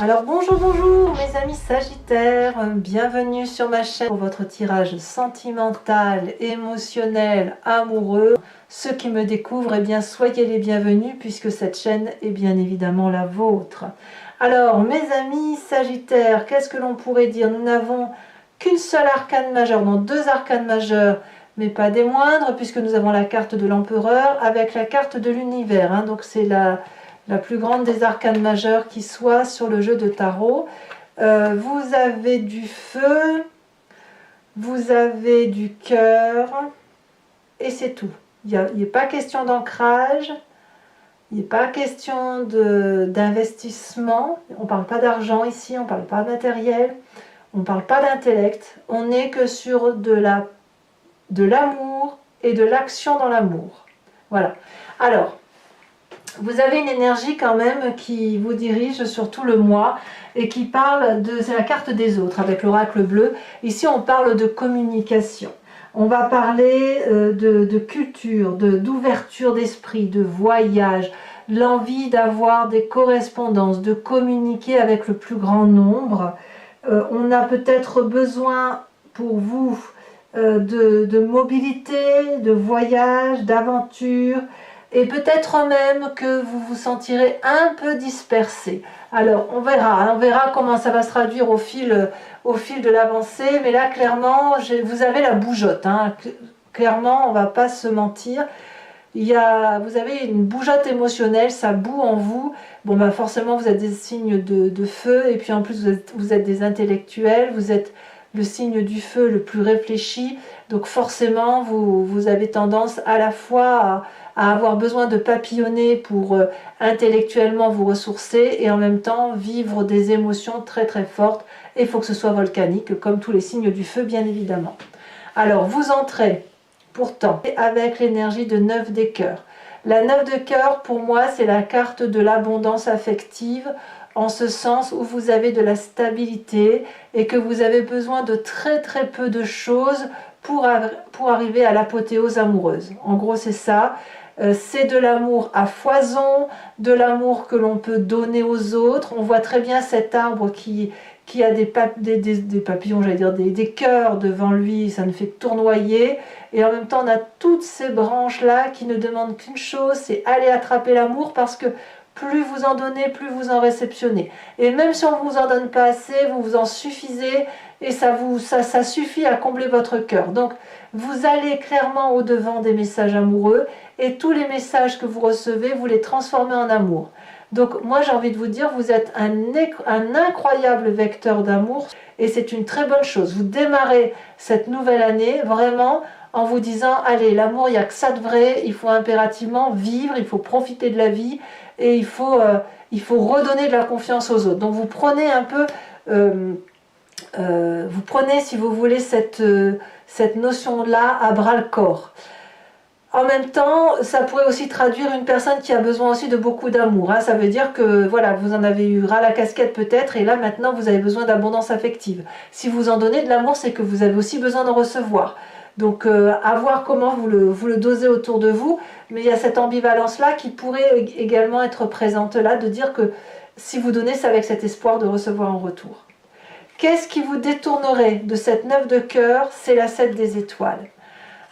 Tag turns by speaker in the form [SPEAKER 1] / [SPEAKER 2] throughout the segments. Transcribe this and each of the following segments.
[SPEAKER 1] Alors bonjour mes amis Sagittaires, bienvenue sur ma chaîne pour votre tirage sentimental, émotionnel, amoureux. Ceux qui me découvrent, eh bien soyez les bienvenus puisque cette chaîne est bien évidemment la vôtre. Alors mes amis Sagittaires, qu'est-ce que l'on pourrait dire? Nous n'avons qu'une seule arcane majeure, non deux arcanes majeures, mais pas des moindres puisque nous avons la carte de l'empereur avec la carte de l'univers, hein. Donc c'est la plus grande des arcanes majeures qui soit sur le jeu de tarot. Vous avez du feu, vous avez du cœur, et c'est tout. Il n'est pas question d'ancrage, il n'est pas question d'investissement, on ne parle pas d'argent ici, on ne parle pas de matériel, on ne parle pas d'intellect, on n'est que sur de l'amour et de l'action dans l'amour. Voilà. Alors, vous avez une énergie quand même qui vous dirige sur tout le mois et qui parle c'est la carte des autres avec l'oracle bleu. Ici on parle de communication. On va parler de culture, d'ouverture d'esprit, de voyage, l'envie d'avoir des correspondances, de communiquer avec le plus grand nombre. On a peut-être besoin pour vous de mobilité, de voyage, d'aventure. Et peut-être même que vous vous sentirez un peu dispersé. Alors on verra comment ça va se traduire au fil de l'avancée. Mais là clairement, vous avez la bougeotte, hein. Clairement, on ne va pas se mentir. Vous avez une bougeotte émotionnelle, ça bout en vous. Bon ben forcément vous êtes des signes de feu. Et puis en plus vous êtes des intellectuels, vous êtes le signe du feu le plus réfléchi. Donc forcément vous avez tendance à la fois à avoir besoin de papillonner pour intellectuellement vous ressourcer et en même temps vivre des émotions très très fortes. Et il faut que ce soit volcanique, comme tous les signes du feu bien évidemment. Alors vous entrez pourtant avec l'énergie de 9 des cœurs. La 9 de cœur pour moi c'est la carte de l'abondance affective, en ce sens où vous avez de la stabilité et que vous avez besoin de très très peu de choses pour arriver à l'apothéose amoureuse. En gros c'est ça. C'est de l'amour à foison, de l'amour que l'on peut donner aux autres. On voit très bien cet arbre qui a des papillons, j'allais dire des cœurs devant lui, ça ne fait que tournoyer. Et en même temps, on a toutes ces branches-là qui ne demandent qu'une chose, c'est aller attraper l'amour parce que plus vous en donnez, plus vous en réceptionnez. Et même si on ne vous en donne pas assez, vous vous en suffisez et ça suffit à combler votre cœur. Donc, vous allez clairement au-devant des messages amoureux et tous les messages que vous recevez, vous les transformez en amour. Donc moi j'ai envie de vous dire, vous êtes un incroyable vecteur d'amour et c'est une très bonne chose. Vous démarrez cette nouvelle année vraiment en vous disant, allez, l'amour, il n'y a que ça de vrai, il faut impérativement vivre, il faut profiter de la vie et il faut redonner de la confiance aux autres. Donc vous prenez un peu, vous prenez si vous voulez cette notion-là à bras le corps. En même temps, ça pourrait aussi traduire une personne qui a besoin aussi de beaucoup d'amour, hein. Ça veut dire que voilà, vous en avez eu ras la casquette peut-être, et là maintenant vous avez besoin d'abondance affective. Si vous en donnez de l'amour, c'est que vous avez aussi besoin d'en recevoir. Donc à voir comment vous le dosez autour de vous, mais il y a cette ambivalence-là qui pourrait également être présente là, de dire que si vous donnez, c'est avec cet espoir de recevoir en retour. Qu'est-ce qui vous détournerait de cette 9 de cœur? C'est la 7 des étoiles.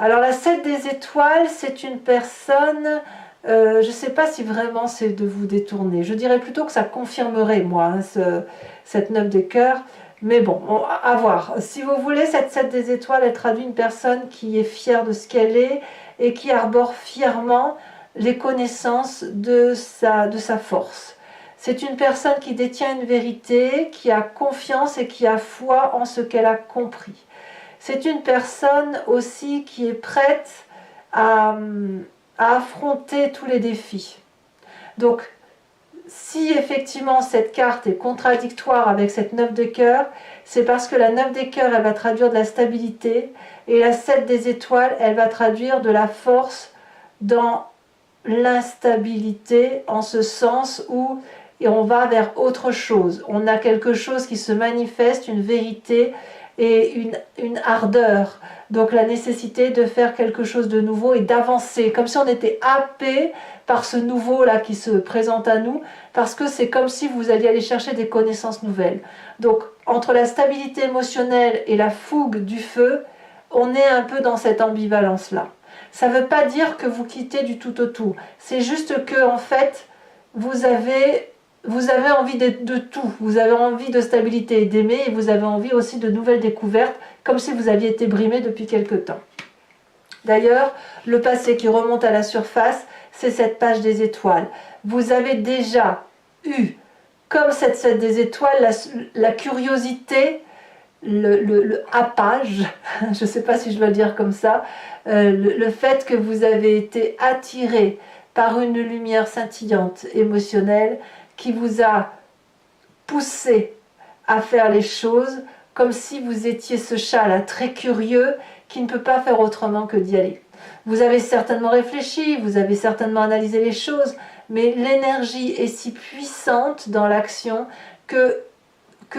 [SPEAKER 1] Alors la 7 des étoiles, c'est une personne, je ne sais pas si vraiment c'est de vous détourner. Je dirais plutôt que ça confirmerait, moi, hein, cette 9 des cœurs. Mais bon, à voir. Si vous voulez, cette 7 des étoiles, elle traduit une personne qui est fière de ce qu'elle est et qui arbore fièrement les connaissances de sa force. C'est une personne qui détient une vérité, qui a confiance et qui a foi en ce qu'elle a compris. C'est une personne aussi qui est prête à affronter tous les défis. Donc, si effectivement cette carte est contradictoire avec cette 9 de cœur, c'est parce que la 9 des cœurs, elle va traduire de la stabilité, et la 7 des étoiles, elle va traduire de la force dans l'instabilité, en ce sens où on va vers autre chose. On a quelque chose qui se manifeste, une vérité, et une ardeur. Donc la nécessité de faire quelque chose de nouveau et d'avancer, comme si on était happé par ce nouveau-là qui se présente à nous, parce que c'est comme si vous alliez aller chercher des connaissances nouvelles. Donc entre la stabilité émotionnelle et la fougue du feu, on est un peu dans cette ambivalence-là. Ça ne veut pas dire que vous quittez du tout au tout. C'est juste que, en fait, vous avez envie de tout. Vous avez envie de stabilité et d'aimer, et vous avez envie aussi de nouvelles découvertes, comme si vous aviez été brimé depuis quelque temps. D'ailleurs, le passé qui remonte à la surface, c'est cette page des étoiles. Vous avez déjà eu, comme cette des étoiles, la curiosité, le happage, je ne sais pas si je dois le dire comme ça, le fait que vous avez été attiré par une lumière scintillante, émotionnelle, qui vous a poussé à faire les choses comme si vous étiez ce chat-là très curieux qui ne peut pas faire autrement que d'y aller. Vous avez certainement réfléchi, vous avez certainement analysé les choses, mais l'énergie est si puissante dans l'action que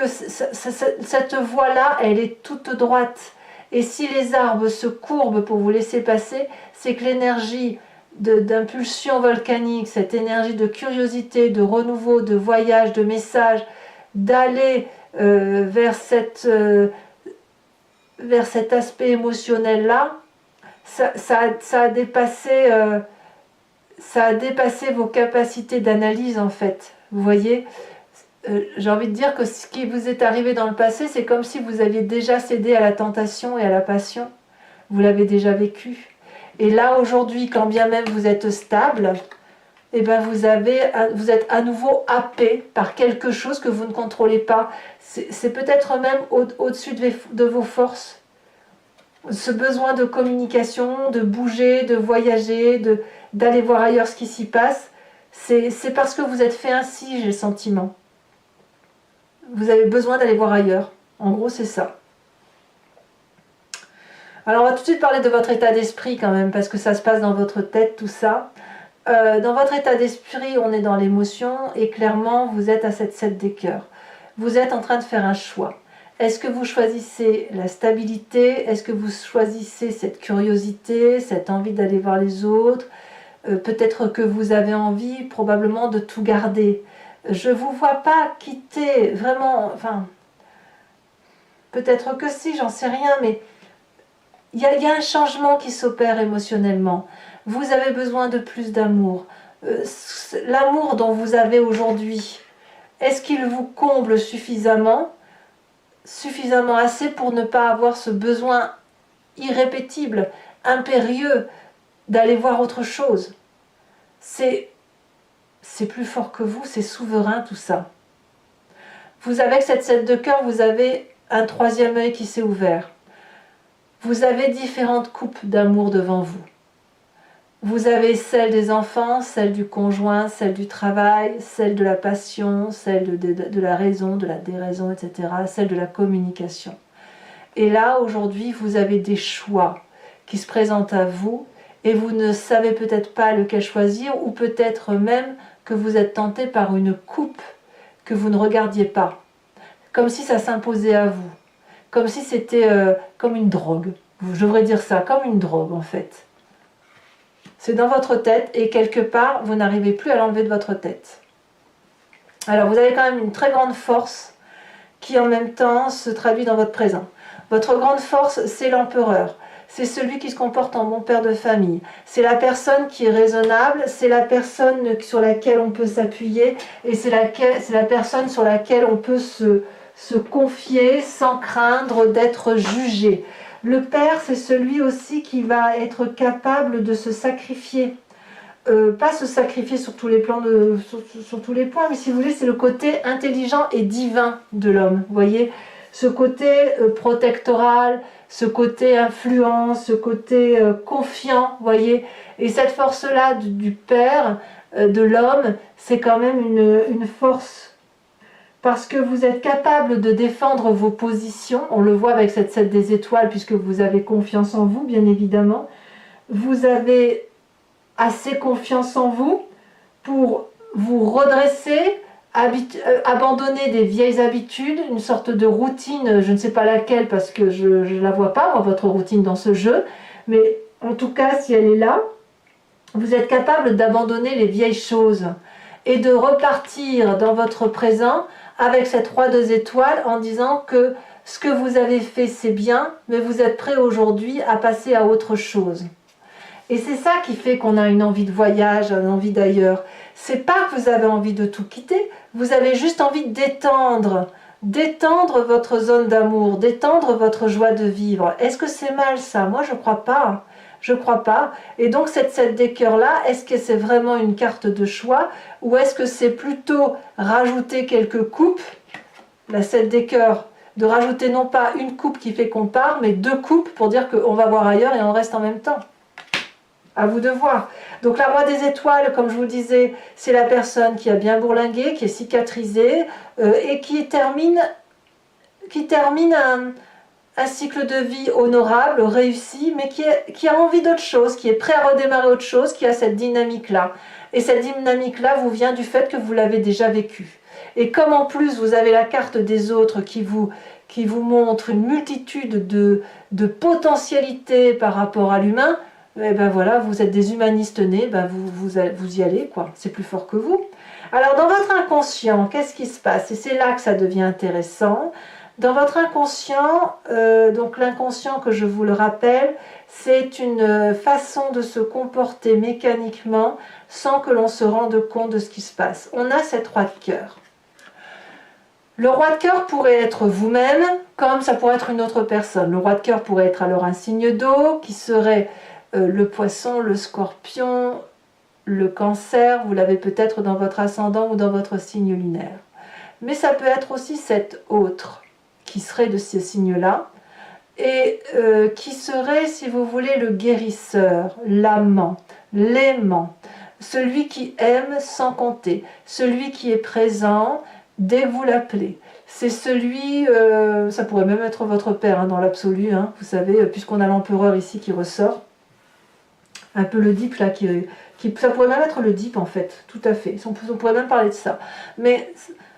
[SPEAKER 1] cette voie-là, elle est toute droite. Et si les arbres se courbent pour vous laisser passer, c'est que l'énergie d'impulsion volcanique, cette énergie de curiosité, de renouveau, de voyage, de message, d'aller vers cet aspect émotionnel-là, ça a dépassé vos capacités d'analyse en fait. Vous voyez, j'ai envie de dire que ce qui vous est arrivé dans le passé, c'est comme si vous aviez déjà cédé à la tentation et à la passion. Vous l'avez déjà vécu. Et là, aujourd'hui, quand bien même vous êtes stable, eh ben vous êtes à nouveau happé par quelque chose que vous ne contrôlez pas. C'est peut-être même au-dessus de vos forces. Ce besoin de communication, de bouger, de voyager, d'aller voir ailleurs ce qui s'y passe, c'est parce que vous êtes fait ainsi, j'ai le sentiment. Vous avez besoin d'aller voir ailleurs. En gros, c'est ça. Alors, on va tout de suite parler de votre état d'esprit quand même, parce que ça se passe dans votre tête, tout ça. Dans votre état d'esprit, on est dans l'émotion, et clairement, vous êtes à cette 7 des cœurs. Vous êtes en train de faire un choix. Est-ce que vous choisissez la stabilité? Est-ce que vous choisissez cette curiosité, cette envie d'aller voir les autres? Peut-être que vous avez envie, probablement, de tout garder. Je ne vous vois pas quitter, vraiment, enfin, peut-être que si, j'en sais rien, mais il y a un changement qui s'opère émotionnellement. Vous avez besoin de plus d'amour. L'amour dont vous avez aujourd'hui, est-ce qu'il vous comble suffisamment assez pour ne pas avoir ce besoin irrépétible, impérieux, d'aller voir autre chose? C'est plus fort que vous, c'est souverain tout ça. Avec cette 7 de cœur, vous avez un troisième œil qui s'est ouvert. Vous avez différentes coupes d'amour devant vous. Vous avez celle des enfants, celle du conjoint, celle du travail, celle de la passion, celle de la raison, de la déraison, etc., celle de la communication. Et là, aujourd'hui, vous avez des choix qui se présentent à vous et vous ne savez peut-être pas lequel choisir, ou peut-être même que vous êtes tenté par une coupe que vous ne regardiez pas, comme si ça s'imposait à vous, comme si c'était comme une drogue. Je devrais dire ça, comme une drogue en fait. C'est dans votre tête et quelque part, vous n'arrivez plus à l'enlever de votre tête. Alors vous avez quand même une très grande force qui en même temps se traduit dans votre présent. Votre grande force, c'est l'empereur. C'est celui qui se comporte en bon père de famille. C'est la personne qui est raisonnable, c'est la personne sur laquelle on peut s'appuyer et c'est la personne sur laquelle on peut se confier sans craindre d'être jugé. Le père, c'est celui aussi qui va être capable de se sacrifier. Pas se sacrifier sur tous les plans, sur tous les points, mais si vous voulez, c'est le côté intelligent et divin de l'homme. Vous voyez, ce côté protectoral, ce côté influence, ce côté confiant, vous voyez. Et cette force-là du père, de l'homme, c'est quand même une force. Parce que vous êtes capable de défendre vos positions, on le voit avec cette 7 des étoiles, puisque vous avez confiance en vous, bien évidemment. Vous avez assez confiance en vous pour vous redresser abandonner des vieilles habitudes, une sorte de routine, je ne sais pas laquelle parce que je ne la vois pas, moi, votre routine dans ce jeu, mais en tout cas, si elle est là, vous êtes capable d'abandonner les vieilles choses et de repartir dans votre présent avec cette roi 2 étoiles en disant que ce que vous avez fait c'est bien, mais vous êtes prêt aujourd'hui à passer à autre chose. Et c'est ça qui fait qu'on a une envie de voyage, une envie d'ailleurs. C'est pas que vous avez envie de tout quitter, vous avez juste envie d'étendre votre zone d'amour, d'étendre votre joie de vivre. Est-ce que c'est mal ça? Moi je crois pas. Je crois pas. Et donc cette 7 des cœurs là, est-ce que c'est vraiment une carte de choix ou est-ce que c'est plutôt rajouter quelques coupes, la 7 des cœurs, de rajouter non pas une coupe qui fait qu'on part, mais 2 coupes pour dire qu'on va voir ailleurs et on reste en même temps. À vous de voir. Donc la roi des étoiles, comme je vous disais, c'est la personne qui a bien bourlingué, qui est cicatrisée et qui termine un cycle de vie honorable, réussi, mais qui a envie d'autre chose, qui est prêt à redémarrer autre chose, qui a cette dynamique-là. Et cette dynamique-là vous vient du fait que vous l'avez déjà vécue. Et comme en plus vous avez la carte des autres qui vous montre une multitude de potentialités par rapport à l'humain, et ben voilà, vous êtes des humanistes nés, ben vous y allez, quoi. C'est plus fort que vous. Alors dans votre inconscient, qu'est-ce qui se passe? Et c'est là que ça devient intéressant. Dans votre inconscient, donc l'inconscient que je vous le rappelle, c'est une façon de se comporter mécaniquement sans que l'on se rende compte de ce qui se passe. On a cette roi de cœur. Le roi de cœur pourrait être vous-même, comme ça pourrait être une autre personne. Le roi de cœur pourrait être alors un signe d'eau, qui serait le poisson, le scorpion, le cancer, vous l'avez peut-être dans votre ascendant ou dans votre signe lunaire. Mais ça peut être aussi cet autre, qui serait de ces signes-là, et qui serait, si vous voulez, le guérisseur, l'amant, l'aimant, celui qui aime sans compter, celui qui est présent dès que vous l'appelez. C'est celui, ça pourrait même être votre père hein, dans l'absolu, hein, vous savez, puisqu'on a l'empereur ici qui ressort, un peu le Deep là, ça pourrait même être le Deep en fait, tout à fait, on pourrait même parler de ça. Mais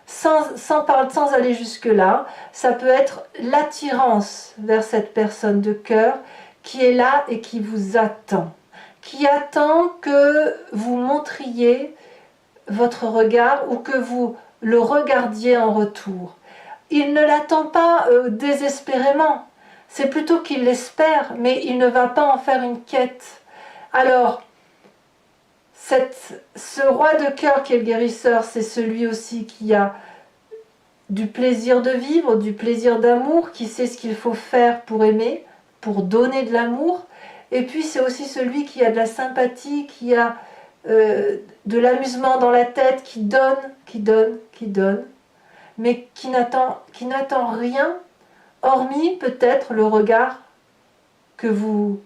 [SPEAKER 1] sans aller jusque-là, ça peut être l'attirance vers cette personne de cœur qui est là et qui vous attend. Qui attend que vous montriez votre regard ou que vous le regardiez en retour. Il ne l'attend pas désespérément, c'est plutôt qu'il l'espère, mais il ne va pas en faire une quête. Alors, ce roi de cœur qui est le guérisseur, c'est celui aussi qui a du plaisir de vivre, du plaisir d'amour, qui sait ce qu'il faut faire pour aimer, pour donner de l'amour. Et puis c'est aussi celui qui a de la sympathie, qui a de l'amusement dans la tête, qui donne, mais qui n'attend rien, hormis peut-être le regard que vous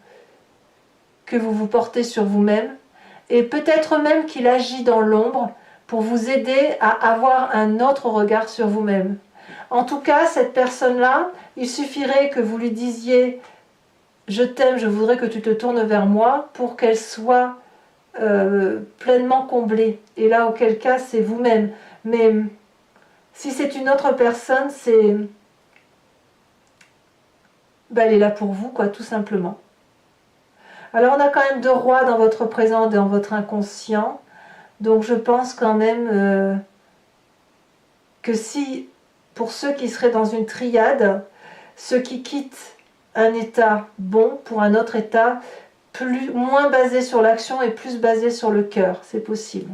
[SPEAKER 1] portez sur vous-même, et peut-être même qu'il agit dans l'ombre pour vous aider à avoir un autre regard sur vous-même. En tout cas, cette personne-là, il suffirait que vous lui disiez « Je t'aime, je voudrais que tu te tournes vers moi » pour qu'elle soit pleinement comblée. Et là, auquel cas, c'est vous-même. Mais si c'est une autre personne, elle est là pour vous, quoi, tout simplement. Alors, on a quand même 2 rois dans votre présent et dans votre inconscient. Donc je pense quand même que si, pour ceux qui seraient dans une triade, ceux qui quittent un état bon pour un autre état, moins basé sur l'action et plus basé sur le cœur, c'est possible.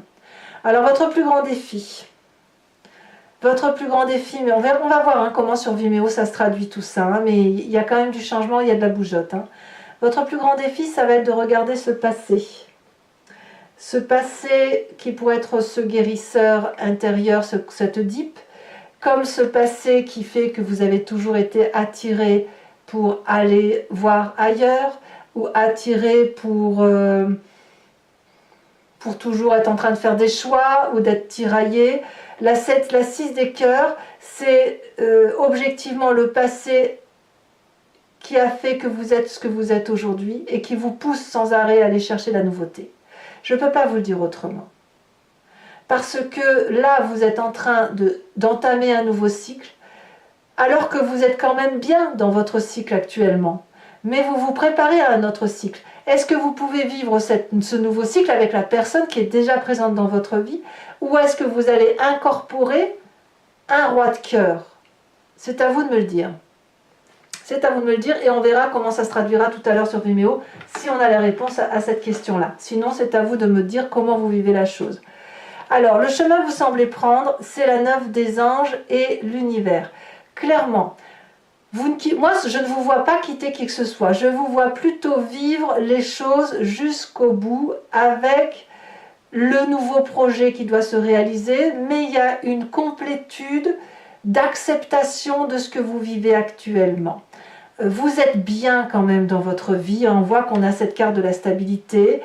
[SPEAKER 1] Alors votre plus grand défi, mais on va voir hein, comment sur Vimeo ça se traduit tout ça, hein, mais il y a quand même du changement, il y a de la bougeotte. Hein. Votre plus grand défi, ça va être de regarder ce passé. Ce passé qui pourrait être ce guérisseur intérieur, cette Deep, comme ce passé qui fait que vous avez toujours été attiré pour aller voir ailleurs, ou attiré pour toujours être en train de faire des choix, ou d'être tiraillé. La 6 des cœurs, c'est objectivement le passé qui a fait que vous êtes ce que vous êtes aujourd'hui, et qui vous pousse sans arrêt à aller chercher la nouveauté. Je ne peux pas vous le dire autrement. parce que là, vous êtes en train d'entamer un nouveau cycle, alors que vous êtes quand même bien dans votre cycle actuellement. Mais vous vous préparez à un autre cycle. Est-ce que vous pouvez vivre ce nouveau cycle avec la personne qui est déjà présente dans votre vie, ou est-ce que vous allez incorporer un roi de cœur? C'est à vous de me le dire. C'est à vous de me le dire et on verra comment ça se traduira tout à l'heure sur Vimeo si on a la réponse à cette question-là. Sinon, c'est à vous de me dire comment vous vivez la chose. Alors, le chemin que vous semblez prendre, c'est la 9 des anges et l'univers. Clairement, moi, je ne vous vois pas quitter qui que ce soit. Je vous vois plutôt vivre les choses jusqu'au bout avec le nouveau projet qui doit se réaliser, mais il y a une complétude d'acceptation de ce que vous vivez actuellement. Vous êtes bien quand même dans votre vie, on voit qu'on a cette carte de la stabilité,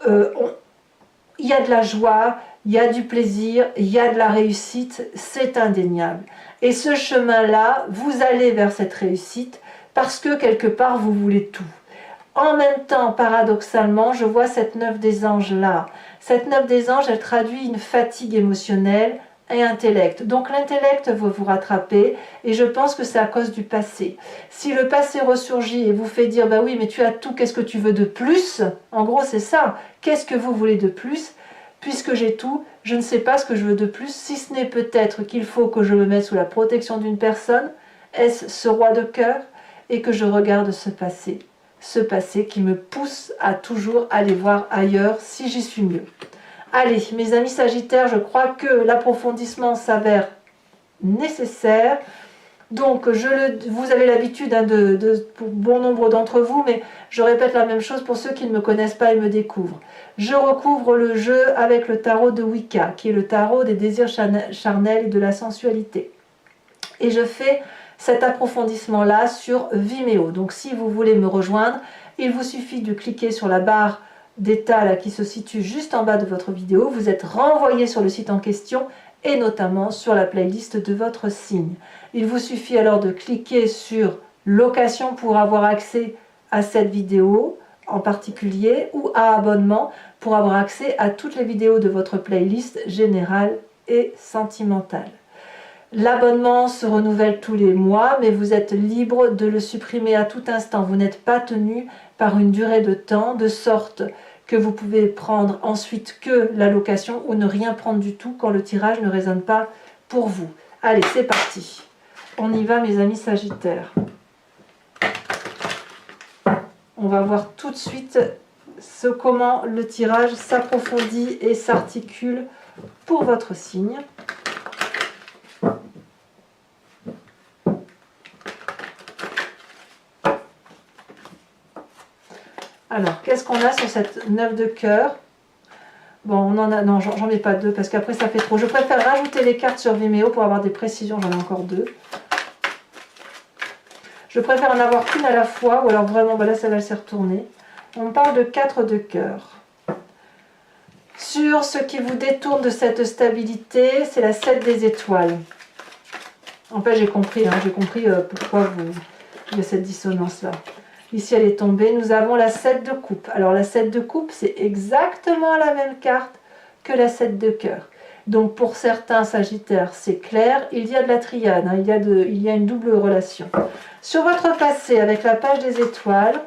[SPEAKER 1] il y a de la joie, il y a du plaisir, il y a de la réussite, c'est indéniable. Et ce chemin-là, vous allez vers cette réussite parce que quelque part vous voulez tout. En même temps, paradoxalement, je vois cette 9 des anges là. Cette 9 des anges, elle traduit une fatigue émotionnelle et intellect. Donc l'intellect va vous rattraper et je pense que c'est à cause du passé. Si le passé ressurgit et vous fait dire bah oui mais tu as tout, qu'est-ce que tu veux de plus? En gros c'est ça, qu'est-ce que vous voulez de plus? Puisque j'ai tout, je ne sais pas ce que je veux de plus, si ce n'est peut-être qu'il faut que je me mette sous la protection d'une personne, est-ce ce roi de cœur, et que je regarde ce passé qui me pousse à toujours aller voir ailleurs si j'y suis mieux. Allez, mes amis Sagittaires, je crois que l'approfondissement s'avère nécessaire. Donc, vous avez l'habitude pour bon nombre d'entre vous, mais je répète la même chose pour ceux qui ne me connaissent pas et me découvrent. Je recouvre le jeu avec le tarot de Wicca, qui est le tarot des désirs charnels et de la sensualité. Et je fais cet approfondissement-là sur Vimeo. Donc, si vous voulez me rejoindre, il vous suffit de cliquer sur la barre d'état qui se situe juste en bas de votre vidéo. Vous êtes renvoyé sur le site en question et notamment sur la playlist de votre signe. Il vous suffit alors de cliquer sur location pour avoir accès à cette vidéo en particulier ou à abonnement pour avoir accès à toutes les vidéos de votre playlist générale et sentimentale. L'abonnement se renouvelle tous les mois, mais vous êtes libre de le supprimer à tout instant. Vous n'êtes pas tenu par une durée de temps, de sorte que vous pouvez prendre ensuite que la location ou ne rien prendre du tout quand le tirage ne résonne pas pour vous. Allez, c'est parti. On y va, mes amis Sagittaires. On va voir tout de suite comment le tirage s'approfondit et s'articule pour votre signe. Alors, qu'est-ce qu'on a sur cette 9 de cœur? Bon, on en a... Non, j'en mets pas deux parce qu'après ça fait trop. Je préfère rajouter les cartes sur Vimeo pour avoir des précisions. J'en ai encore deux. Je préfère en avoir qu'une à la fois ou alors vraiment, là, ça va se retourner. On parle de 4 de cœur. Sur ce qui vous détourne de cette stabilité, c'est la 7 des étoiles. En fait, j'ai compris pourquoi il y a cette dissonance-là. Ici, elle est tombée. Nous avons la 7 de coupe. Alors, la 7 de coupe, c'est exactement la même carte que la 7 de cœur. Donc, pour certains Sagittaires, c'est clair. Il y a de la triade. Hein, il y a une double relation. Sur votre passé, avec la page des étoiles,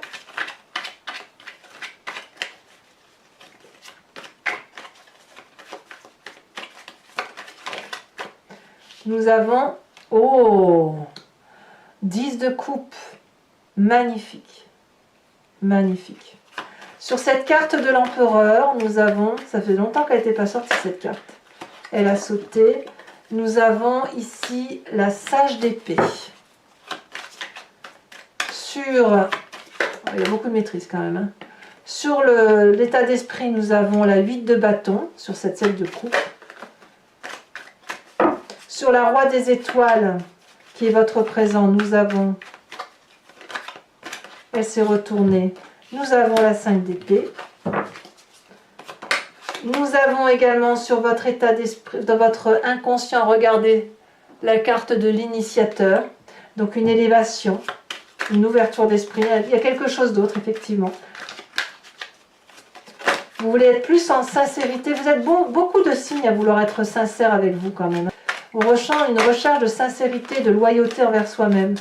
[SPEAKER 1] nous avons... Oh 10 de coupe. Magnifique, magnifique. Sur cette carte de l'empereur, nous avons, ça fait longtemps qu'elle n'était pas sortie cette carte, elle a sauté, nous avons ici la sage d'épée. Il y a beaucoup de maîtrise quand même. Hein. Sur l'état d'esprit, nous avons la 8 de bâton, sur cette 7 de coupe. Sur la roi des étoiles, qui est votre présent, nous avons... Elle s'est retournée. Nous avons la 5 d'épée. Nous avons également sur votre état d'esprit, dans votre inconscient, regardez la carte de l'initiateur. Donc une élévation, une ouverture d'esprit. Il y a quelque chose d'autre, effectivement. Vous voulez être plus en sincérité. Vous êtes beaucoup de signes à vouloir être sincère avec vous quand même. On ressent une recherche de sincérité, de loyauté envers soi-même.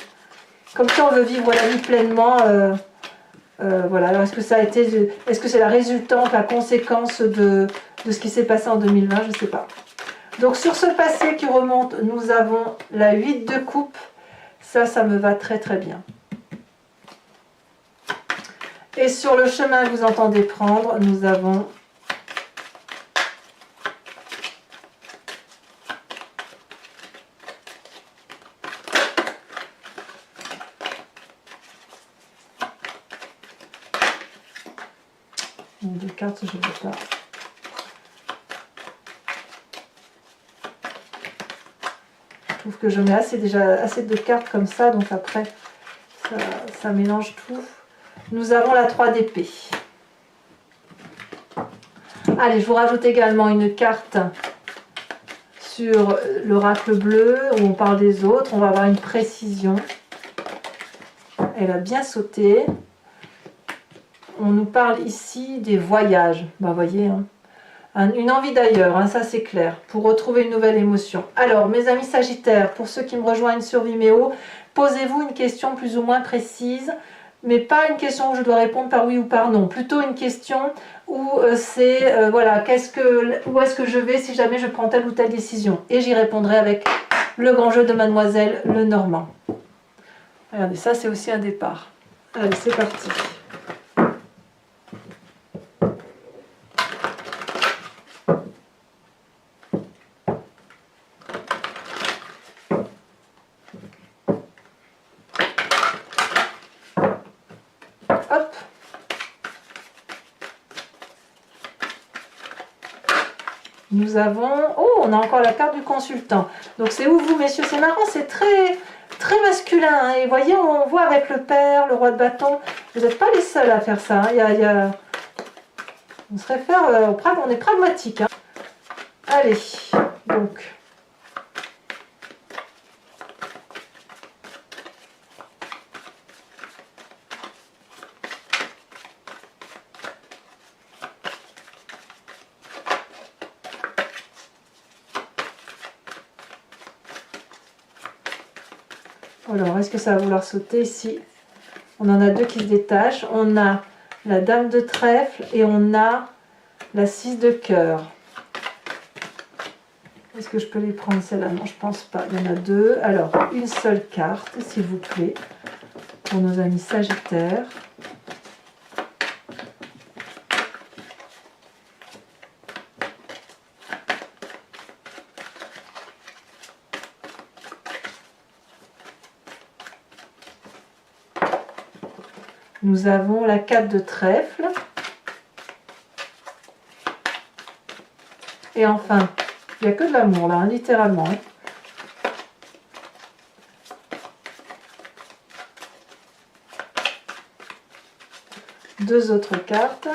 [SPEAKER 1] Comme ça, on veut vivre la vie pleinement. Voilà. Alors, est-ce que ça a été, est-ce que c'est la résultante, la conséquence de ce qui s'est passé en 2020? Je ne sais pas. Donc, sur ce passé qui remonte, nous avons la 8 de coupe. Ça me va très très bien. Et sur le chemin que vous entendez prendre, nous avons deux cartes, je ne veux pas. Je trouve que je mets déjà assez de cartes comme ça, donc après ça mélange tout. Nous avons la 3 d'épée. Allez, je vous rajoute également une carte sur l'oracle bleu où on parle des autres. On va avoir une précision. Elle a bien sauté. On nous parle ici des voyages. Bah, voyez, hein. Une envie d'ailleurs, hein, ça c'est clair, pour retrouver une nouvelle émotion. Alors, mes amis Sagittaires, pour ceux qui me rejoignent sur Vimeo, posez-vous une question plus ou moins précise. Mais pas une question où je dois répondre par oui ou par non. Plutôt une question où c'est, voilà, où est-ce que je vais si jamais je prends telle ou telle décision. Et j'y répondrai avec le grand jeu de Mademoiselle Lenormand. Regardez, ça c'est aussi un départ. Allez, c'est parti. Hop. Nous avons... Oh, on a encore la carte du consultant. Donc c'est où vous, messieurs? C'est marrant, c'est très masculin. Hein. Et vous voyez, on voit avec le père, le roi de bâton. Vous n'êtes pas les seuls à faire ça. Hein. On se réfère... on est pragmatique. Hein. Allez, donc... Alors, est-ce que ça va vouloir sauter ici? On en a deux qui se détachent. On a la dame de trèfle et on a la 6 de cœur. Est-ce que je peux les prendre celle-là? Non, je pense pas. Il y en a deux. Alors, une seule carte, s'il vous plaît, pour nos amis Sagittaires. Nous avons la 4 de trèfle. Et enfin, il n'y a que de l'amour là, hein, littéralement. Hein. Deux autres cartes.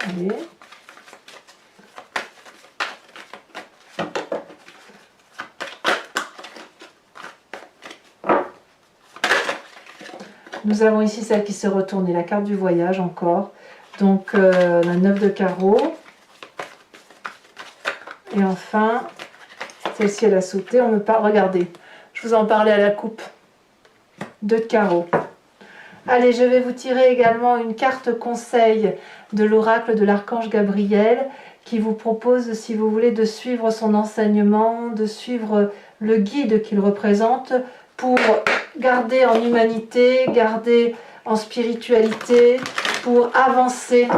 [SPEAKER 1] Allez. Nous avons ici celle qui s'est retournée, la carte du voyage encore. Donc la 9 de carreau. Et enfin, celle-ci elle a sauté. On me parle, regardez, je vous en parlais à la coupe. 2 de carreau. Allez, je vais vous tirer également une carte conseil de l'oracle de l'archange Gabriel qui vous propose, si vous voulez, de suivre son enseignement, de suivre le guide qu'il représente pour garder en humanité, garder en spiritualité, pour avancer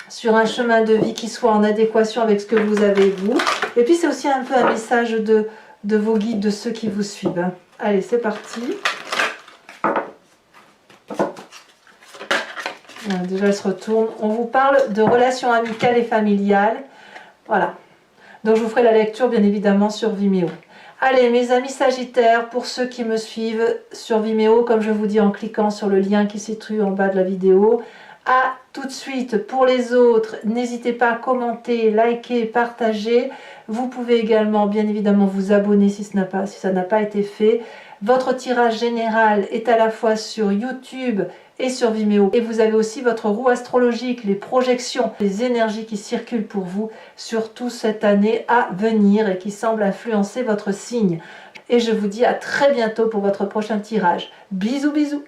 [SPEAKER 1] sur un chemin de vie qui soit en adéquation avec ce que vous avez vous. Et puis c'est aussi un peu un message de vos guides, de ceux qui vous suivent. Allez, c'est parti. Déjà, elle se retourne. On vous parle de relations amicales et familiales. Voilà. Donc, je vous ferai la lecture, bien évidemment, sur Vimeo. Allez, mes amis Sagittaires, pour ceux qui me suivent sur Vimeo, comme je vous dis en cliquant sur le lien qui se trouve en bas de la vidéo, à tout de suite. Pour les autres, n'hésitez pas à commenter, liker, partager. Vous pouvez également, bien évidemment, vous abonner si ça n'a pas été fait. Votre tirage général est à la fois sur YouTube et sur Vimeo. Et vous avez aussi votre roue astrologique, les projections, les énergies qui circulent pour vous, surtout cette année à venir et qui semblent influencer votre signe. Et je vous dis à très bientôt pour votre prochain tirage. Bisous bisous.